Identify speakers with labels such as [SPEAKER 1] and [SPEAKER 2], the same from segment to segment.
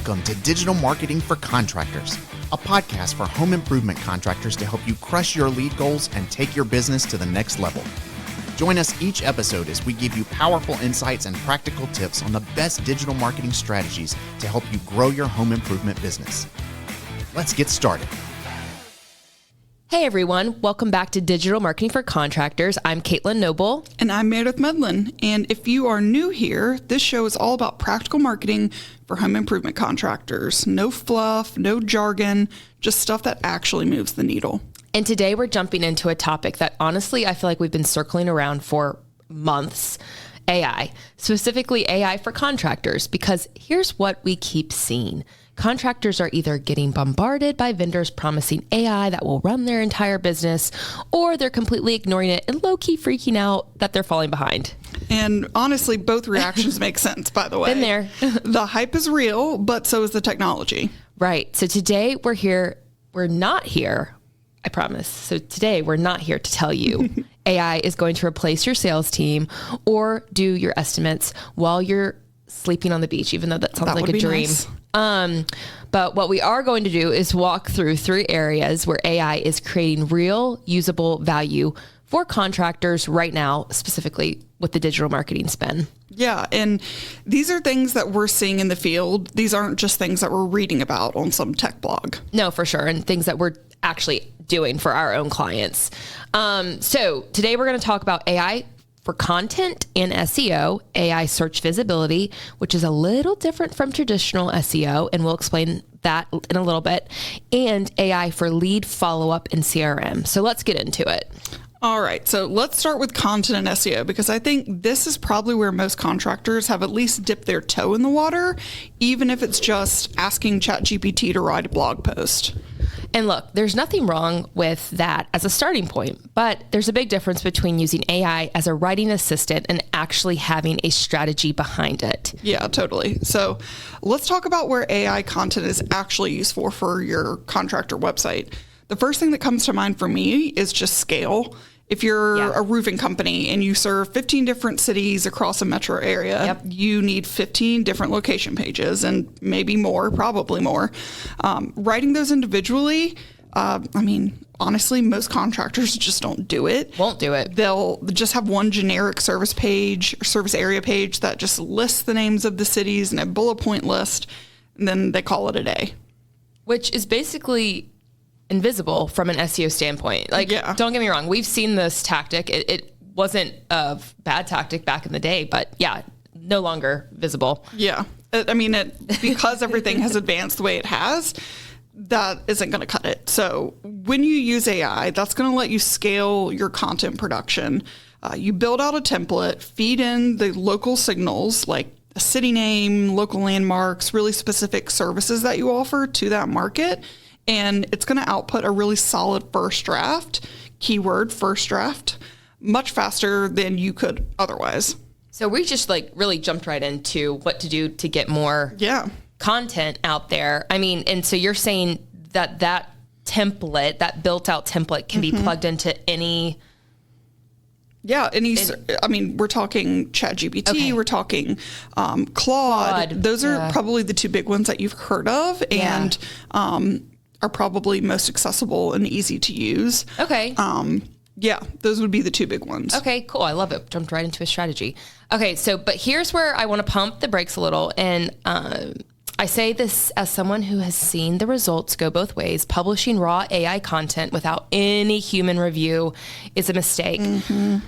[SPEAKER 1] Welcome to Digital Marketing for Contractors, a podcast for home improvement contractors to help you crush your lead goals and take your business to the next level. Join us each episode as we give you powerful insights and practical tips on the best digital marketing strategies to help you grow your home improvement business. Let's get started.
[SPEAKER 2] Hey everyone, welcome back to Digital Marketing for Contractors. I'm Caitlyn Noble.
[SPEAKER 3] And I'm Meredith Medlin. And if you are new here, this show is all about practical marketing for home improvement contractors. No fluff, no jargon, just stuff that actually moves the needle.
[SPEAKER 2] And today we're jumping into a topic that honestly I feel like we've been circling around for months. AI, specifically AI for contractors, because here's what we keep seeing. Contractors are either getting bombarded by vendors promising AI that will run their entire business, or they're completely ignoring it and low-key freaking out that they're falling behind.
[SPEAKER 3] And honestly, both reactions make sense, by the way.
[SPEAKER 2] Been there.
[SPEAKER 3] The hype is real, but so is the technology.
[SPEAKER 2] Right. So today we're not here, I promise. So today we're not here to tell you AI is going to replace your sales team or do your estimates while you're sleeping on the beach, even though that sounds like a dream. Nice. But what we are going to do is walk through 3 areas where AI is creating real usable value for contractors right now, specifically with the digital marketing spend.
[SPEAKER 3] Yeah. And these are things that we're seeing in the field. These aren't just things that we're reading about on some tech blog.
[SPEAKER 2] No, for sure. And things that we're actually doing for our own clients. So today we're going to talk about AI for content and SEO, AI search visibility, which is a little different from traditional SEO, and we'll explain that in a little bit, and AI for lead follow-up and CRM. So let's get into it.
[SPEAKER 3] All right. So let's start with content and SEO, because I think this is probably where most contractors have at least dipped their toe in the water, even if it's just asking ChatGPT to write a blog post.
[SPEAKER 2] And look, there's nothing wrong with that as a starting point, but there's a big difference between using AI as a writing assistant and actually having a strategy behind it.
[SPEAKER 3] Yeah, totally. So let's talk about where AI content is actually useful for your contractor website. The first thing that comes to mind for me is just scale. If you're a roofing company and you serve 15 different cities across a metro area, you need 15 different location pages and maybe more, probably more. Writing those individually, honestly, most contractors just don't do it.
[SPEAKER 2] Won't do it.
[SPEAKER 3] They'll just have one generic service page or service area page that just lists the names of the cities and a bullet point list, and then they call it a day.
[SPEAKER 2] Which is basically invisible from an SEO standpoint. Don't get me wrong. We've seen this tactic. It wasn't a bad tactic back in the day, but no longer visible.
[SPEAKER 3] Yeah. Because everything has advanced the way it has, that isn't going to cut it. So when you use AI, that's going to let you scale your content production. You build out a template, feed in the local signals like a city name, local landmarks, really specific services that you offer to that market. And it's going to output a really solid first draft, keyword first draft, much faster than you could otherwise.
[SPEAKER 2] So we just really jumped right into what to do to get more content out there. And so you're saying that template, that built out template can be plugged into any...
[SPEAKER 3] Yeah, we're talking ChatGPT, we're talking Claude. Those are probably the 2 big ones that you've heard of and are probably most accessible and easy to use.
[SPEAKER 2] Okay.
[SPEAKER 3] Those would be the 2 big ones.
[SPEAKER 2] Okay, cool. I love it. Jumped right into a strategy. Okay, but here's where I want to pump the brakes a little. And I say this as someone who has seen the results go both ways. Publishing raw AI content without any human review is a mistake.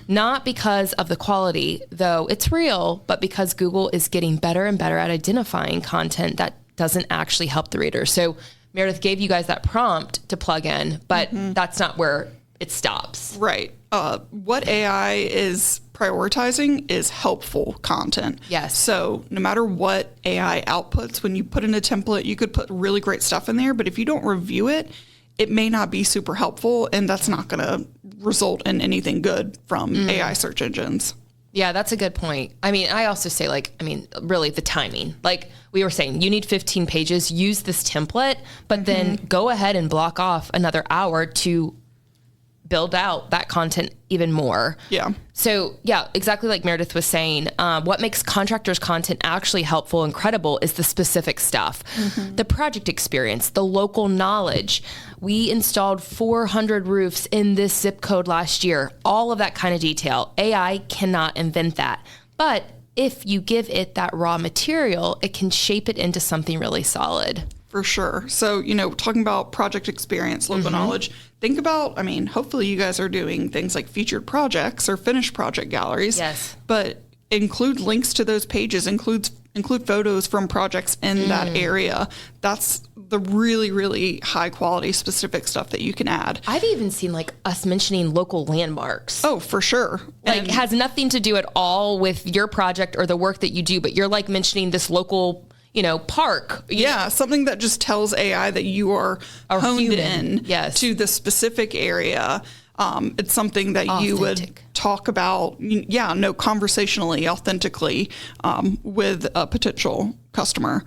[SPEAKER 2] Not because of the quality, though it's real, but because Google is getting better and better at identifying content that doesn't actually help the reader. So Meredith gave you guys that prompt to plug in, but that's not where it stops.
[SPEAKER 3] Right. What AI is prioritizing is helpful content.
[SPEAKER 2] Yes.
[SPEAKER 3] So no matter what AI outputs, when you put in a template, you could put really great stuff in there, but if you don't review it, it may not be super helpful, and that's not going to result in anything good from AI search engines.
[SPEAKER 2] Yeah, that's a good point. I also say really the timing. Like we were saying, you need 15 pages, use this template, but then go ahead and block off another hour to build out that content even more.
[SPEAKER 3] Yeah.
[SPEAKER 2] So yeah, exactly like Meredith was saying, what makes contractors' content actually helpful and credible is the specific stuff, the project experience, the local knowledge. We installed 400 roofs in this zip code last year. All of that kind of detail. AI cannot invent that. But if you give it that raw material, it can shape it into something really solid.
[SPEAKER 3] For sure. So, talking about project experience, local knowledge, think about, hopefully you guys are doing things like featured projects or finished project galleries.
[SPEAKER 2] Yes.
[SPEAKER 3] But include links to those pages, include photos from projects in that area. That's the really, really high quality specific stuff that you can add.
[SPEAKER 2] I've even seen like us mentioning local landmarks.
[SPEAKER 3] Oh, for sure.
[SPEAKER 2] Like has nothing to do at all with your project or the work that you do, but you're like mentioning this local park.
[SPEAKER 3] Yeah, something that just tells AI that you are honed in to the specific area. It's something that
[SPEAKER 2] Authentic.
[SPEAKER 3] you would talk about, conversationally, authentically with a potential customer.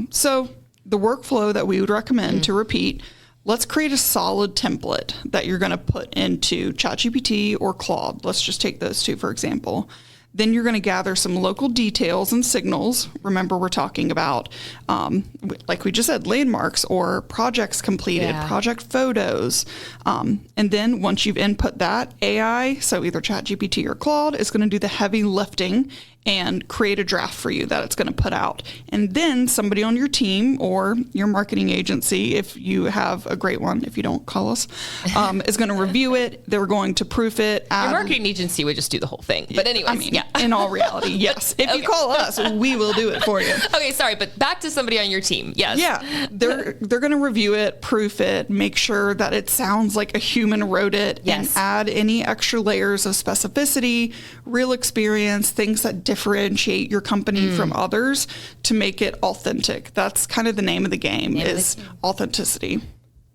[SPEAKER 3] So the workflow that we would recommend to repeat, let's create a solid template that you're going to put into ChatGPT or Claude. Let's just take those two, for example. Then you're going to gather some local details and signals. Remember, we're talking about, like we just said, landmarks or projects completed, project photos. And then once you've input that, AI, so either ChatGPT or Claude, is going to do the heavy lifting and create a draft for you that it's going to put out. And then somebody on your team or your marketing agency, if you have a great one, if you don't call us, is going to review it. They're going to proof it.
[SPEAKER 2] Your marketing agency would just do the whole thing. But anyways,
[SPEAKER 3] in all reality, yes. If you call us, we will do it for you.
[SPEAKER 2] Okay, sorry, but back to somebody on your team. Yes.
[SPEAKER 3] Yeah, they're going to review it, proof it, make sure that it sounds like a human wrote it, and add any extra layers of specificity, real experience, things that differentiate your company from others to make it authentic. That's kind of the name of the game, authenticity.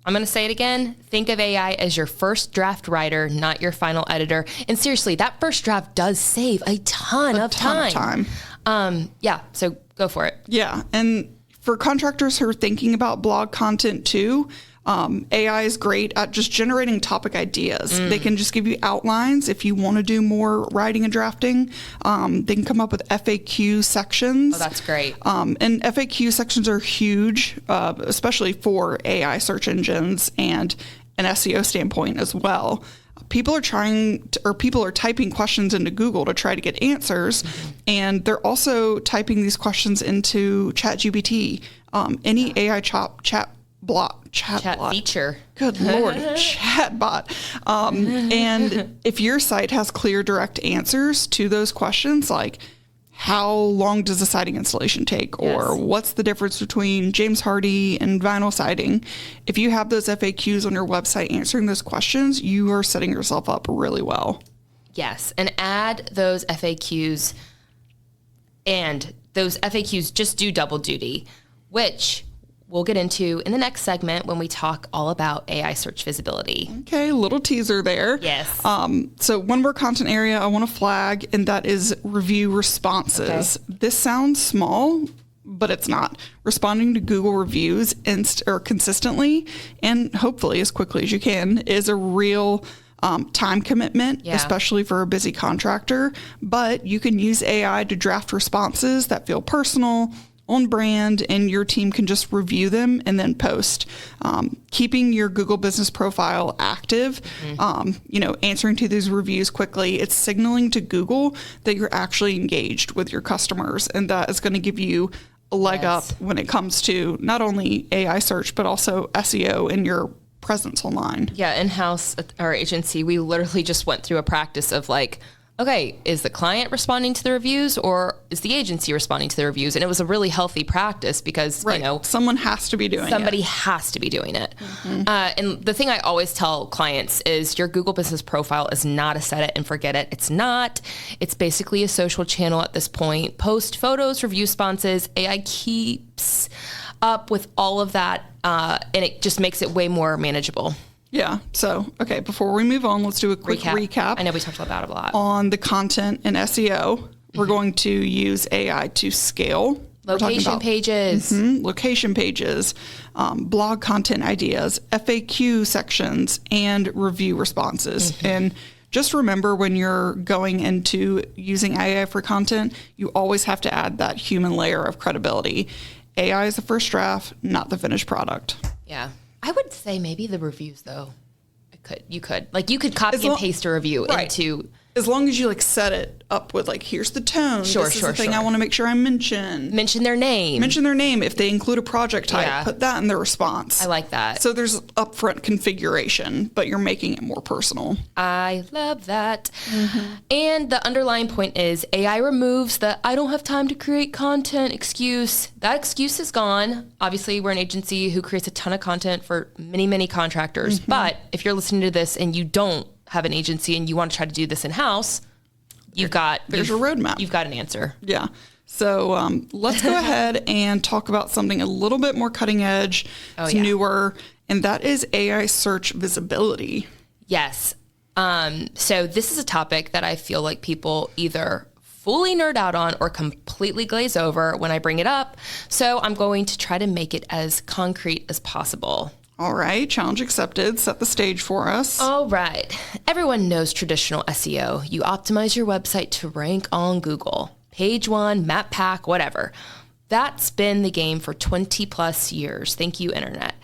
[SPEAKER 2] I'm going to say it again. Think of AI as your first draft writer, not your final editor. And seriously, that first draft does save a ton of time. So go for it.
[SPEAKER 3] Yeah. And for contractors who are thinking about blog content too, AI is great at just generating topic ideas. They can just give you outlines if you want to do more writing and drafting. They can come up with FAQ sections.
[SPEAKER 2] Oh, that's great.
[SPEAKER 3] And FAQ sections are huge, especially for AI search engines and an SEO standpoint as well. People are typing questions into Google to try to get answers, and they're also typing these questions into ChatGPT. Any AI chat
[SPEAKER 2] feature.
[SPEAKER 3] Good Lord, chatbot. And if your site has clear, direct answers to those questions, like how long does a siding installation take, or what's the difference between James Hardy and vinyl siding, if you have those FAQs on your website answering those questions, you are setting yourself up really well.
[SPEAKER 2] Yes, and add those FAQs, and those FAQs just do double duty, which we'll get into in the next segment when we talk all about AI search visibility.
[SPEAKER 3] Okay, a little teaser there.
[SPEAKER 2] Yes.
[SPEAKER 3] So one more content area I want to flag, and that is review responses. Okay. This sounds small, but it's not. Responding to Google reviews consistently and hopefully as quickly as you can is a real time commitment, especially for a busy contractor. But you can use AI to draft responses that feel personal, on brand, and your team can just review them and then post. Keeping your Google business profile active, answering to these reviews quickly, it's signaling to Google that you're actually engaged with your customers, and that is going to give you a leg up when it comes to not only AI search, but also SEO and your presence online.
[SPEAKER 2] Yeah, in-house at our agency, we literally just went through a practice of like, okay, is the client responding to the reviews or is the agency responding to the reviews? And it was a really healthy practice because,
[SPEAKER 3] someone has to be doing
[SPEAKER 2] somebody has to be doing it. And the thing I always tell clients is your Google business profile is not a set it and forget it. It's not. It's basically a social channel at this point. Post photos, review responses. AI keeps up with all of that. And it just makes it way more manageable.
[SPEAKER 3] Yeah. So, okay, before we move on, let's do a quick recap.
[SPEAKER 2] I know we talked about that a lot.
[SPEAKER 3] On the content and SEO, we're going to use AI to scale
[SPEAKER 2] Location pages.
[SPEAKER 3] Location pages, blog content ideas, FAQ sections, and review responses. And just remember, when you're going into using AI for content, you always have to add that human layer of credibility. AI is the first draft, not the finished product.
[SPEAKER 2] Yeah. I would say maybe the reviews, though. You could copy and paste a review into...
[SPEAKER 3] As long as you like set it up with like, here's the tone. This is the thing I want to make sure I mention.
[SPEAKER 2] Mention their name.
[SPEAKER 3] Mention their name. If they include a project type, put that in the response.
[SPEAKER 2] I like that.
[SPEAKER 3] So there's upfront configuration, but you're making it more personal.
[SPEAKER 2] I love that. And the underlying point is AI removes the I don't have time to create content excuse. That excuse is gone. Obviously, we're an agency who creates a ton of content for many, many contractors. But if you're listening to this and you don't have an agency and you want to try to do this in-house, there's a roadmap. You've got an answer.
[SPEAKER 3] Yeah. So let's go ahead and talk about something a little bit more cutting edge. It's newer, and that is AI search visibility.
[SPEAKER 2] Yes. So this is a topic that I feel like people either fully nerd out on or completely glaze over when I bring it up. So I'm going to try to make it as concrete as possible.
[SPEAKER 3] All right, challenge accepted. Set the stage for us.
[SPEAKER 2] All right. Everyone knows traditional SEO. You optimize your website to rank on Google. Page one, map pack, whatever. That's been the game for 20 plus years. Thank you, Internet.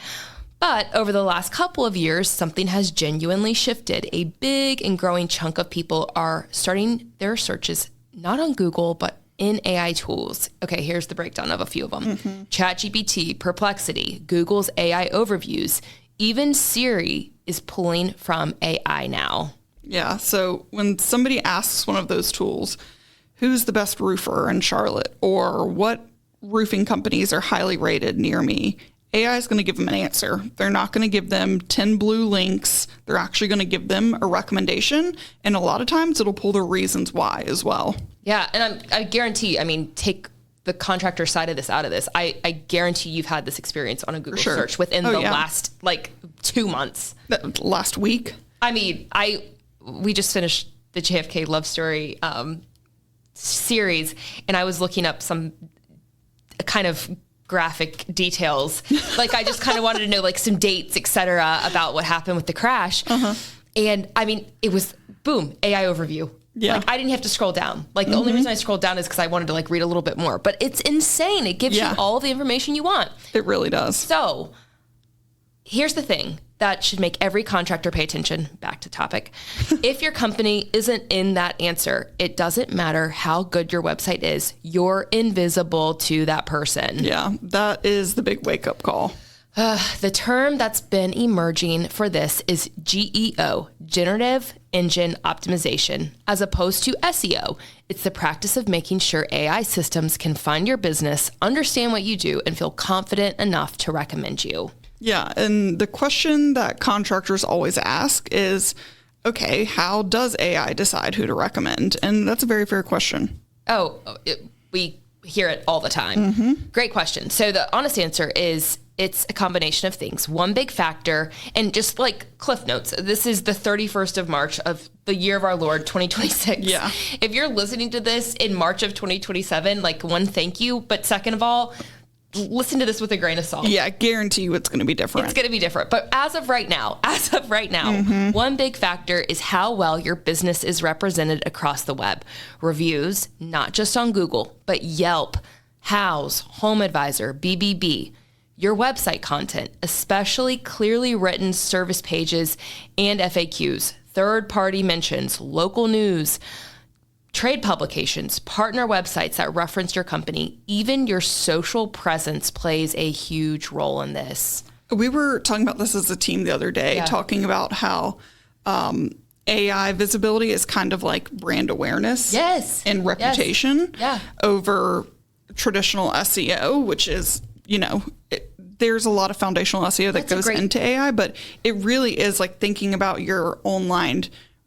[SPEAKER 2] But over the last couple of years, something has genuinely shifted. A big and growing chunk of people are starting their searches not on Google, but in AI tools. Okay, here's the breakdown of a few of them. ChatGPT, Perplexity, Google's AI overviews, even Siri is pulling from AI now.
[SPEAKER 3] Yeah, so when somebody asks one of those tools, who's the best roofer in Charlotte, or what roofing companies are highly rated near me, AI is going to give them an answer. They're not going to give them 10 blue links. They're actually going to give them a recommendation. And a lot of times it'll pull the reasons why as well.
[SPEAKER 2] Yeah. And I guarantee, take the contractor side of this out of this. I guarantee you've had this experience on a Google search within the last 2 months.
[SPEAKER 3] Last week.
[SPEAKER 2] We just finished the JFK Love Story series, and I was looking up some kind of graphic details. I just kind of wanted to know some dates, et cetera, about what happened with the crash. And it was boom, AI overview.
[SPEAKER 3] Yeah.
[SPEAKER 2] I didn't have to scroll down. The only reason I scrolled down is because I wanted to read a little bit more, but it's insane. It gives you all the information you want.
[SPEAKER 3] It really does.
[SPEAKER 2] So here's the thing that should make every contractor pay attention. Back to topic. If your company isn't in that answer, it doesn't matter how good your website is. You're invisible to that person.
[SPEAKER 3] Yeah, that is the big wake-up call.
[SPEAKER 2] The term that's been emerging for this is GEO, Generative Engine Optimization, as opposed to SEO. It's the practice of making sure AI systems can find your business, understand what you do, and feel confident enough to recommend you.
[SPEAKER 3] Yeah, and the question that contractors always ask is, okay, how does AI decide who to recommend? And that's a very fair question.
[SPEAKER 2] We hear it all the time. Great question. So the honest answer is it's a combination of things. One big factor, and just Cliff Notes, this is the 31st of March of the year of our Lord, 2026.
[SPEAKER 3] Yeah.
[SPEAKER 2] If you're listening to this in March of 2027, one, thank you. But second of all, listen to this with a grain of salt.
[SPEAKER 3] Yeah, I guarantee you it's going to be different.
[SPEAKER 2] It's going to be different. But as of right now, one big factor is how well your business is represented across the web. Reviews, not just on Google, but Yelp, Houzz, Home Advisor, BBB. Your website content, especially clearly written service pages and FAQs, third-party mentions, local news, trade publications, partner websites that reference your company, even your social presence plays a huge role in this.
[SPEAKER 3] We were talking about this as a team the other day, talking about how AI visibility is kind of like brand awareness and reputation over traditional SEO, which is, there's a lot of foundational SEO that goes into AI, but it really is thinking about your online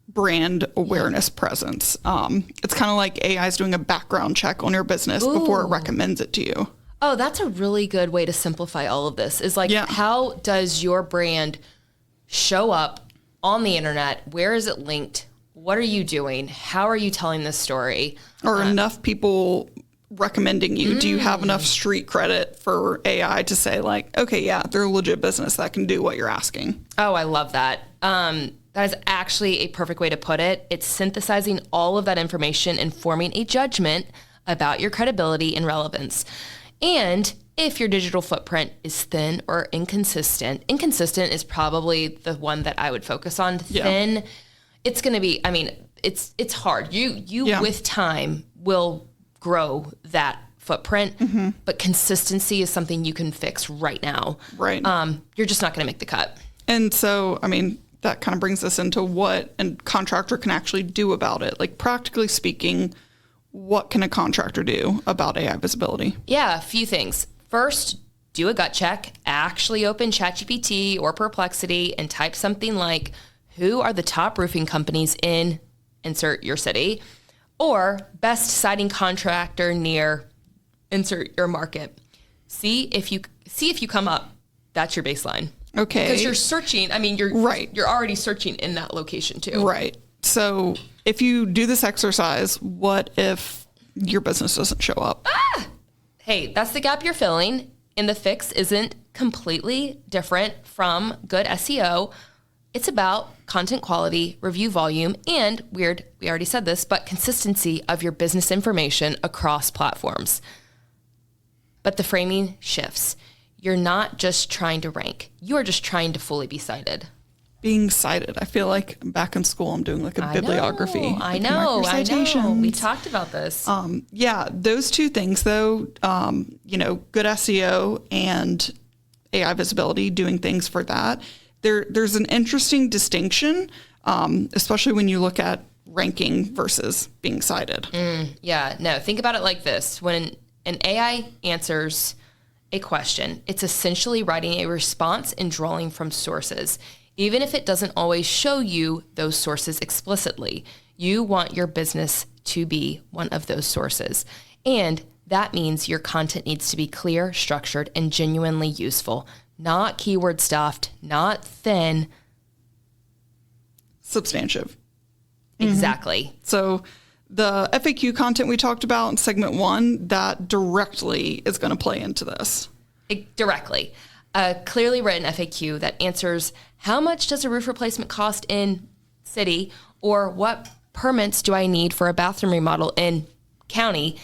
[SPEAKER 3] brand awareness presence. It's kind of like AI is doing a background check on your business before it recommends it to you.
[SPEAKER 2] Oh, that's a really good way to simplify all of this is how does your brand show up on the internet? Where is it linked? What are you doing? How are you telling this story?
[SPEAKER 3] Are enough people recommending you? Do you have enough street credit for AI to say like, okay, yeah, they're a legit business that can do what you're asking?
[SPEAKER 2] Oh, I love that. That is actually a perfect way to put it. It's synthesizing all of that information and forming a judgment about your credibility and relevance. And if your digital footprint is thin or inconsistent is probably the one that I would focus on. Thin, it's going to be, I mean, it's hard. You with time will grow that footprint, but consistency is something you can fix right now.
[SPEAKER 3] Right.
[SPEAKER 2] You're just not going to make the cut.
[SPEAKER 3] And so, I mean, that kind of brings us into what a contractor can actually do about it. Like, practically speaking, what can a contractor do about AI visibility?
[SPEAKER 2] Yeah, a few things. First, do a gut check. Actually open ChatGPT or Perplexity and type something like, who are the top roofing companies in insert your city, or best siding contractor near insert your market. See if you come up. That's your baseline.
[SPEAKER 3] Okay.
[SPEAKER 2] Because you're searching. I mean, you're already searching in that location too.
[SPEAKER 3] Right. So if you do this exercise, what if your business doesn't show up?
[SPEAKER 2] Hey, that's the gap you're filling, and the fix isn't completely different from good SEO. It's about content quality, review volume, and we already said this, but consistency of your business information across platforms. But the framing shifts. You're not just trying to rank. You are just trying to fully be cited.
[SPEAKER 3] Being cited. I feel like back in school, I'm doing like a bibliography.
[SPEAKER 2] I know. We talked about this.
[SPEAKER 3] Yeah, those two things though, good SEO and AI visibility, doing things for that. There's an interesting distinction, especially when you look at ranking versus being cited.
[SPEAKER 2] Think about it like this. When an AI answers a question, it's essentially writing a response and drawing from sources. Even if it doesn't always show you those sources explicitly, you want your business to be one of those sources. And that means your content needs to be clear, structured, and genuinely useful, not keyword stuffed, not thin.
[SPEAKER 3] Substantive.
[SPEAKER 2] Exactly.
[SPEAKER 3] So the FAQ content we talked about in segment 1, that directly is going to play into this.
[SPEAKER 2] Directly. A clearly written FAQ that answers how much does a roof replacement cost in city, or what permits do I need for a bathroom remodel in county.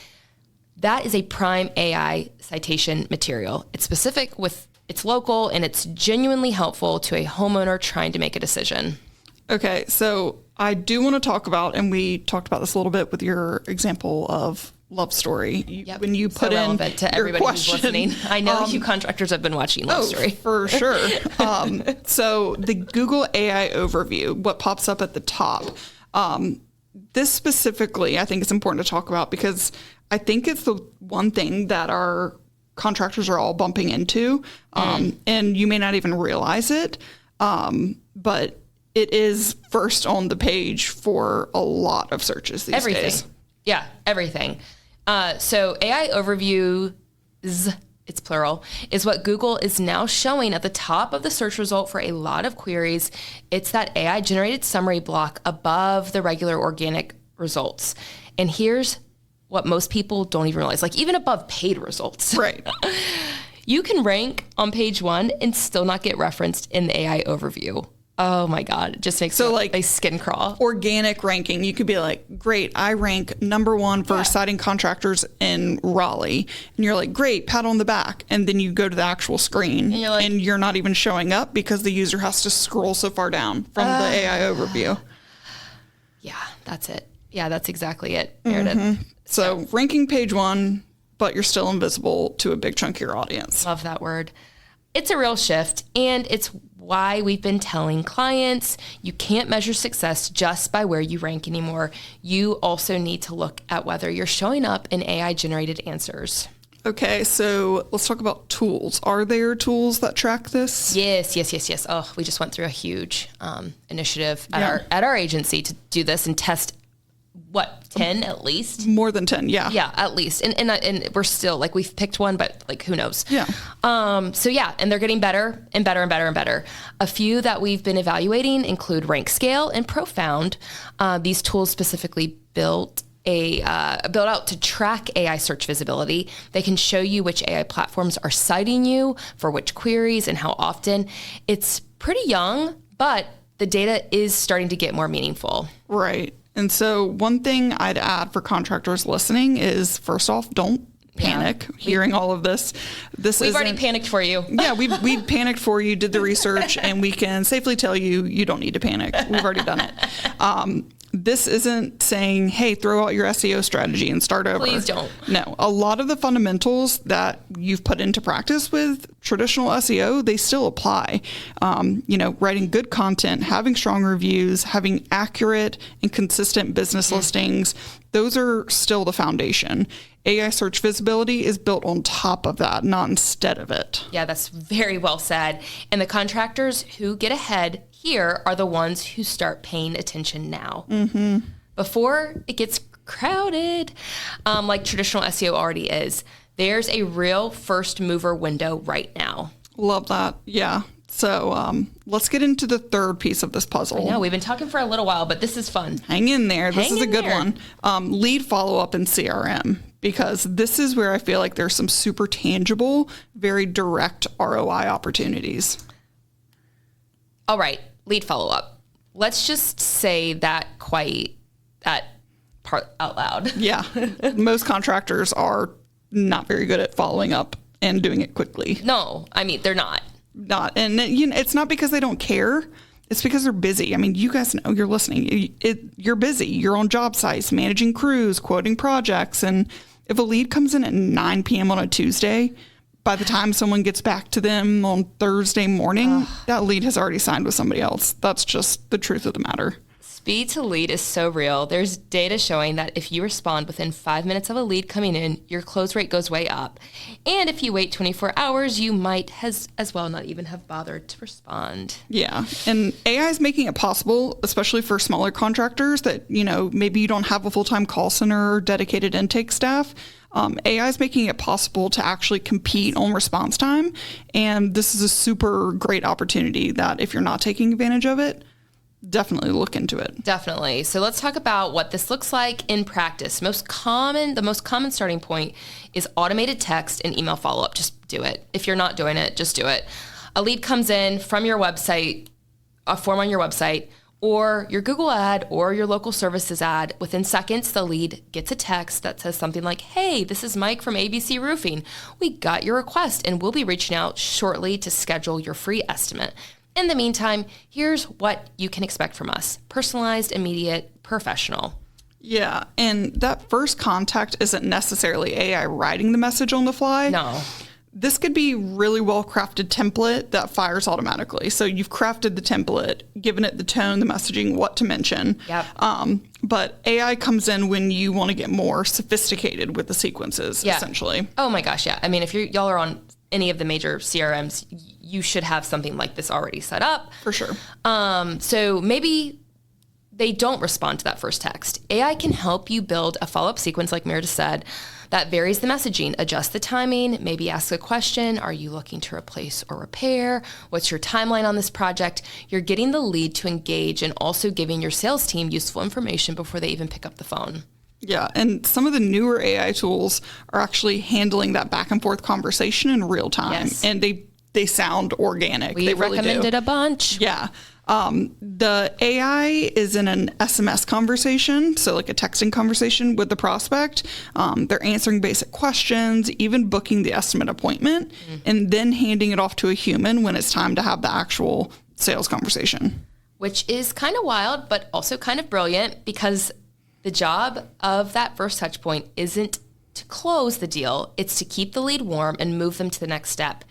[SPEAKER 2] That is a prime AI citation material. It's specific, it's local, and it's genuinely helpful to a homeowner trying to make a decision.
[SPEAKER 3] Okay, so I do want to talk about, and we talked about this a little bit with your example of Love Story. When you put in
[SPEAKER 2] relevant to everybody who's listening. I know you contractors have been watching Love Story.
[SPEAKER 3] For sure. So the Google AI overview, what pops up at the top, this specifically, I think it's important to talk about because I think it's the one thing that our contractors are all bumping into, and you may not even realize it, but it is first on the page for a lot of searches these days.
[SPEAKER 2] Yeah, everything. So AI overviews, it's plural, is what Google is now showing at the top of the search result for a lot of queries. It's that AI generated summary block above the regular organic results. And here's what most people don't even realize, like even above paid results.
[SPEAKER 3] Right.
[SPEAKER 2] You can rank on page 1 and still not get referenced in the AI overview. Oh my God. It just makes my skin crawl.
[SPEAKER 3] Organic ranking. You could be like, great, I rank number 1 for siding contractors in Raleigh. And you're like, great, pat on the back. And then you go to the actual screen and you're not even showing up because the user has to scroll so far down from the AI overview.
[SPEAKER 2] Yeah, that's it. Yeah, that's exactly it, Meredith.
[SPEAKER 3] So ranking page 1, but you're still invisible to a big chunk of your audience.
[SPEAKER 2] Love that word. It's a real shift, and it's why we've been telling clients you can't measure success just by where you rank anymore. You also need to look at whether you're showing up in AI-generated answers.
[SPEAKER 3] Okay, so let's talk about tools. Are there tools that track this?
[SPEAKER 2] Yes. Oh, we just went through a huge initiative at our agency to do this and test. 10 at least?
[SPEAKER 3] More than 10, yeah.
[SPEAKER 2] Yeah, at least. And we're still, we've picked one, but, who knows?
[SPEAKER 3] Yeah.
[SPEAKER 2] And they're getting better and better and better and better. A few that we've been evaluating include Rank Scale and Profound. These tools specifically built built out to track AI search visibility. They can show you which AI platforms are citing you for which queries and how often. It's pretty young, but the data is starting to get more meaningful.
[SPEAKER 3] Right. And so one thing I'd add for contractors listening is, first off, don't panic hearing all of this.
[SPEAKER 2] We've already panicked for you.
[SPEAKER 3] Yeah, we panicked for you, did the research, and we can safely tell you, you don't need to panic. We've already done it. This isn't saying, hey, throw out your SEO strategy and start over.
[SPEAKER 2] Please don't.
[SPEAKER 3] No, a lot of the fundamentals that you've put into practice with traditional SEO, they still apply. Writing good content, having strong reviews, having accurate and consistent business listings, those are still the foundation. AI search visibility is built on top of that, not instead of it.
[SPEAKER 2] Yeah, that's very well said. And the contractors who get ahead here are the ones who start paying attention now. Mm-hmm. Before it gets crowded, like traditional SEO already is. There's a real first mover window right now.
[SPEAKER 3] Love that. Yeah. So let's get into the third piece of this puzzle.
[SPEAKER 2] I know, we've been talking for a little while, but this is fun.
[SPEAKER 3] Hang in there. This is a good one. Lead follow-up in CRM, because this is where I feel like there's some super tangible, very direct ROI opportunities.
[SPEAKER 2] All right, lead follow-up. Let's just say that part out loud.
[SPEAKER 3] Yeah. Most contractors are not very good at following up and doing it quickly.
[SPEAKER 2] No, I mean, they're not.
[SPEAKER 3] And it's not because they don't care. It's because they're busy. I mean, you guys know, you're listening. You're busy. You're on job sites, managing crews, quoting projects. And if a lead comes in at 9 p.m. on a Tuesday, by the time someone gets back to them on Thursday morning, that lead has already signed with somebody else. That's just the truth of the matter.
[SPEAKER 2] Speed to lead is so real. There's data showing that if you respond within 5 minutes of a lead coming in, your close rate goes way up. And if you wait 24 hours, you might as well not even have bothered to respond.
[SPEAKER 3] Yeah. And AI is making it possible, especially for smaller contractors that, maybe you don't have a full-time call center or dedicated intake staff. AI is making it possible to actually compete on response time. And this is a super great opportunity that if you're not taking advantage of it, definitely look into it.
[SPEAKER 2] Definitely. So let's talk about what this looks like in practice. The most common starting point is automated text and email follow-up. Just do it. If you're not doing it, just do it. A lead comes in from your website, a form on your website, or your Google ad or your local services ad. Within seconds, the lead gets a text that says something like, hey, this is Mike from ABC Roofing. We got your request and we'll be reaching out shortly to schedule your free estimate. In the meantime, here's what you can expect from us. Personalized, immediate, professional.
[SPEAKER 3] Yeah, and that first contact isn't necessarily AI writing the message on the fly.
[SPEAKER 2] No.
[SPEAKER 3] This could be really well-crafted template that fires automatically. So you've crafted the template, given it the tone, the messaging, what to mention.
[SPEAKER 2] Yep.
[SPEAKER 3] But AI comes in when you want to get more sophisticated with the sequences, essentially.
[SPEAKER 2] Oh my gosh, yeah. I mean, if y'all are on any of the major CRMs, you should have something like this already set up.
[SPEAKER 3] For sure.
[SPEAKER 2] So maybe they don't respond to that first text. AI can help you build a follow-up sequence, like Meredith said, that varies the messaging, adjust the timing, maybe ask a question. Are you looking to replace or repair? What's your timeline on this project? You're getting the lead to engage and also giving your sales team useful information before they even pick up the phone.
[SPEAKER 3] Yeah, and some of the newer AI tools are actually handling that back and forth conversation in real time.
[SPEAKER 2] Yes.
[SPEAKER 3] And they sound organic.
[SPEAKER 2] We
[SPEAKER 3] really
[SPEAKER 2] recommended a bunch.
[SPEAKER 3] Yeah. The AI is in an SMS conversation, so like a texting conversation with the prospect. They're answering basic questions, even booking the estimate appointment, and then handing it off to a human when it's time to have the actual sales conversation.
[SPEAKER 2] Which is kind of wild, but also kind of brilliant, because the job of that first touch point isn't to close the deal. It's to keep the lead warm and move them to the next step.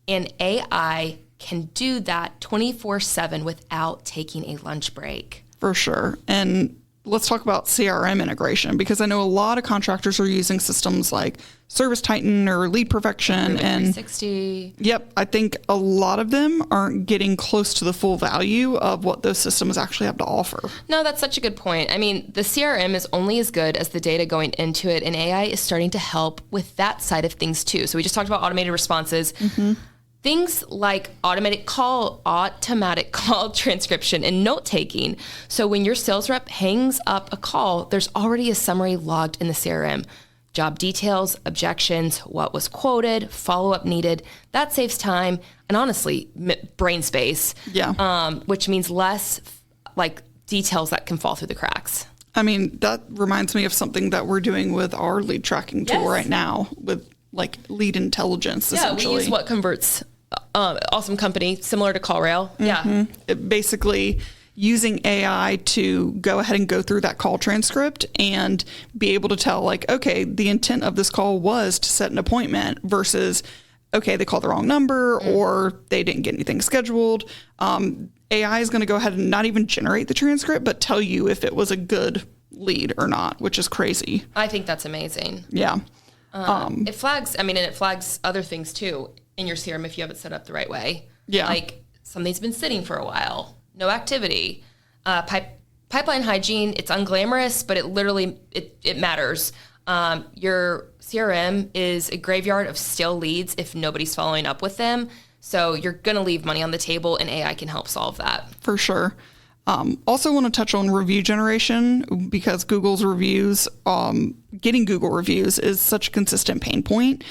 [SPEAKER 2] And AI can do that 24/7 without taking a lunch break.
[SPEAKER 3] For sure. And let's talk about CRM integration, because I know a lot of contractors are using systems like Service Titan or Lead Perfection. And
[SPEAKER 2] 360.
[SPEAKER 3] Yep. I think a lot of them aren't getting close to the full value of what those systems actually have to offer.
[SPEAKER 2] No, that's such a good point. I mean, the CRM is only as good as the data going into it, and AI is starting to help with that side of things too. So we just talked about automated responses. Things like automatic call transcription and note taking. So when your sales rep hangs up a call, there's already a summary logged in the CRM. Job details, objections, what was quoted, follow-up needed. That saves time and honestly, brain space.
[SPEAKER 3] Yeah.
[SPEAKER 2] Which means less like details that can fall through the cracks.
[SPEAKER 3] I mean, that reminds me of something that we're doing with our lead tracking tool right now with like lead intelligence, essentially.
[SPEAKER 2] Yeah, we use What Converts. Awesome company, similar to CallRail. Yeah.
[SPEAKER 3] Basically using AI to go ahead and go through that call transcript and be able to tell like, okay, the intent of this call was to set an appointment versus, okay, they called the wrong number or they didn't get anything scheduled. AI is going to go ahead and not even generate the transcript, but tell you if it was a good lead or not, which is crazy.
[SPEAKER 2] I think that's amazing.
[SPEAKER 3] Yeah.
[SPEAKER 2] It flags, and it flags other things too in your CRM if you have it set up the right way.
[SPEAKER 3] Yeah.
[SPEAKER 2] Like something's been sitting for a while, no activity. Pipeline hygiene, it's unglamorous, but it literally, it matters. Your CRM is a graveyard of stale leads if nobody's following up with them. So you're going to leave money on the table and AI can help solve that.
[SPEAKER 3] For sure. Also want to touch on review generation because Google's reviews, getting Google reviews is such a consistent pain point.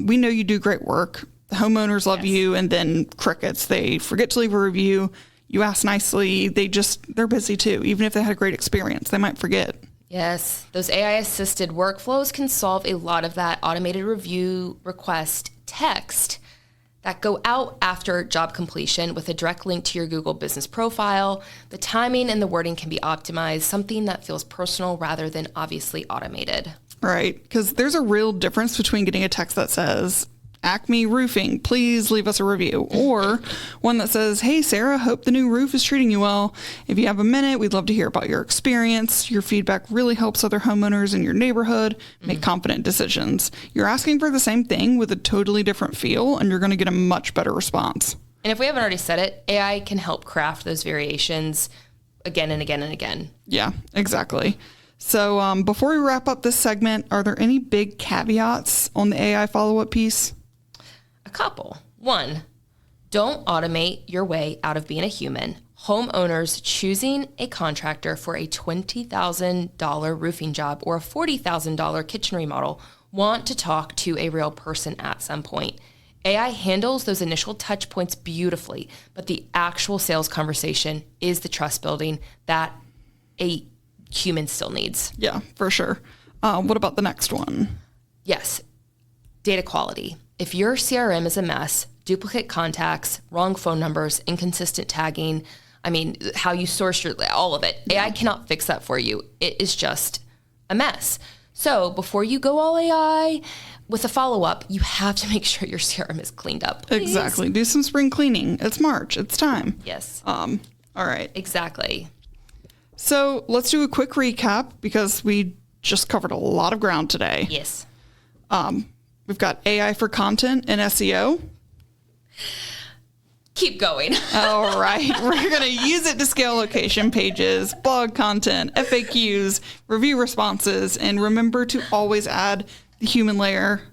[SPEAKER 3] We know you do great work. The homeowners love you, and then crickets. They forget to leave a review. You ask nicely. They're busy too. Even if they had a great experience, they might forget.
[SPEAKER 2] Yes. Those AI assisted workflows can solve a lot of that automated review request text that go out after job completion with a direct link to your Google business profile. The timing and the wording can be optimized, something that feels personal rather than obviously automated.
[SPEAKER 3] Right, because there's a real difference between getting a text that says, Acme Roofing, please leave us a review, or one that says, hey, Sarah, hope the new roof is treating you well. If you have a minute, we'd love to hear about your experience. Your feedback really helps other homeowners in your neighborhood make confident decisions. You're asking for the same thing with a totally different feel, and you're going to get a much better response.
[SPEAKER 2] And if we haven't already said it, AI can help craft those variations again and again and again.
[SPEAKER 3] Yeah, exactly. So before we wrap up this segment, are there any big caveats on the AI follow-up piece?
[SPEAKER 2] A couple. One, don't automate your way out of being a human. Homeowners choosing a contractor for a $20,000 roofing job or a $40,000 kitchen remodel want to talk to a real person at some point. AI handles those initial touch points beautifully, but the actual sales conversation is the trust building that a human still needs.
[SPEAKER 3] Yeah, for sure. What about the next one?
[SPEAKER 2] Yes, data quality. If your CRM is a mess, duplicate contacts, wrong phone numbers, inconsistent tagging, how you source all of it, AI cannot fix that for you. It is just a mess. So before you go all AI with a follow-up, you have to make sure your CRM is cleaned up. Please.
[SPEAKER 3] Exactly. Do some spring cleaning. It's March. It's time.
[SPEAKER 2] Yes.
[SPEAKER 3] All right.
[SPEAKER 2] Exactly.
[SPEAKER 3] So let's do a quick recap because we just covered a lot of ground today.
[SPEAKER 2] Yes.
[SPEAKER 3] We've got AI for content and SEO.
[SPEAKER 2] Keep going.
[SPEAKER 3] All right. We're going to use it to scale location pages, blog content, FAQs, review responses, and remember to always add the human layer.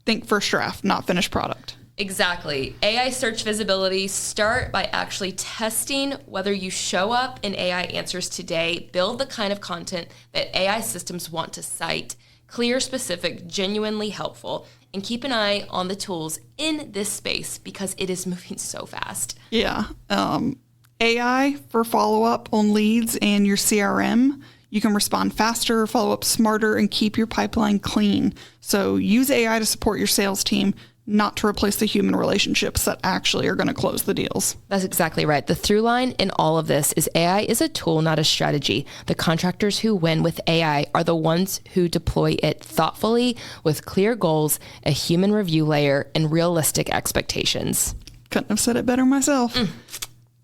[SPEAKER 3] Think first draft, not finished product.
[SPEAKER 2] Exactly. AI search visibility. Start by actually testing whether you show up in AI answers today. Build the kind of content that AI systems want to cite. Clear, specific, genuinely helpful. And keep an eye on the tools in this space because it is moving so fast.
[SPEAKER 3] Yeah. AI for follow-up on leads and your CRM. You can respond faster, follow up smarter, and keep your pipeline clean. So use AI to support your sales team, not to replace the human relationships that actually are going to close the deals.
[SPEAKER 2] That's exactly right. The through line in all of this is AI is a tool, not a strategy. The contractors who win with AI are the ones who deploy it thoughtfully with clear goals, a human review layer, and realistic expectations.
[SPEAKER 3] Couldn't have said it better myself.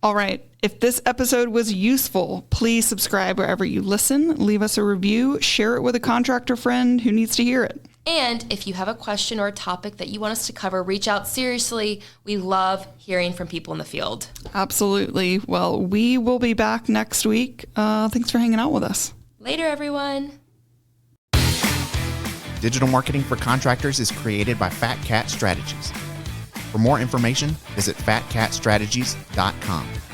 [SPEAKER 3] All right. If this episode was useful, please subscribe wherever you listen, leave us a review, share it with a contractor friend who needs to hear it.
[SPEAKER 2] And if you have a question or a topic that you want us to cover, reach out seriously. We love hearing from people in the field.
[SPEAKER 3] Absolutely. Well, we will be back next week. Thanks for hanging out with us.
[SPEAKER 2] Later, everyone.
[SPEAKER 1] Digital Marketing for Contractors is created by Fat Cat Strategies. For more information, visit fatcatstrategies.com.